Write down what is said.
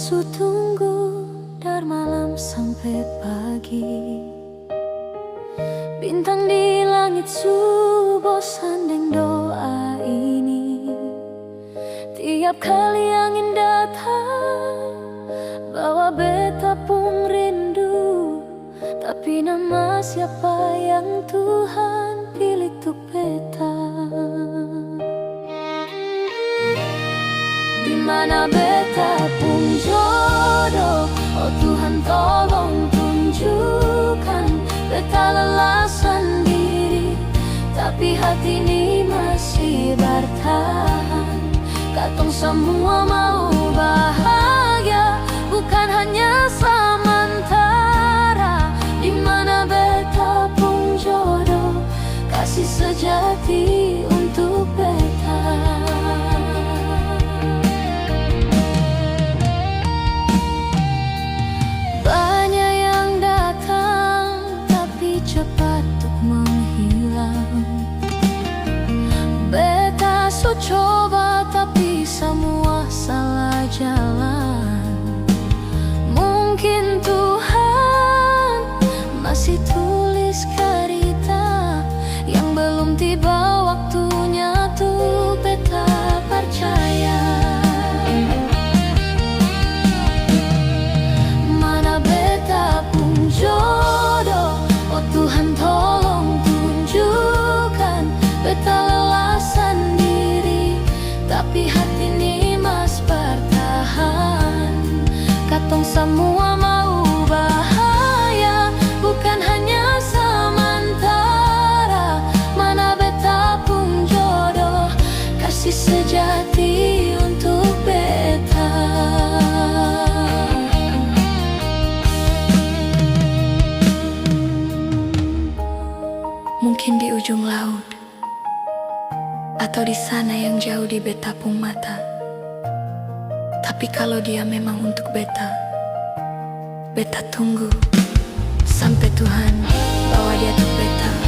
su tunggu dari malam sampai pagi. Bintang di langit su bosan deng doa ini. Tiap kali angin datang bawa beta pun rindu. Tapi nama siapa yang Tuhan pilih untuk beta? Dimana beta pun jodoh, oh Tuhan tolong tunjukkan. Beta lelah sendiri, tapi hati ini masih bertahan. Katong semua mau bahagia, bukan hanya sementara. Dimana beta pun jodoh, kasih sejati untuk beta. Banyak yang datang, tapi cepat untuk menghilang. Beta su coba, tapi semua salah jalan. Mungkin Tuhan masih tulis cerita yang belum tiba waktunya tuh beta percaya. Mana beta pun jodoh, oh Tuhan tolong tunjukkan. Beta lelah sendiri, tapi hati ini mas bertahan. Katong semua mau bahaya, bukan hanya sementara. Mana beta pun jodoh, kasih sejati untuk beta. Mungkin di ujung laut, atau di sana yang jauh di beta pung mata. Tapi kalau dia memang untuk beta, beta tunggu sampai Tuhan bawa dia ke beta.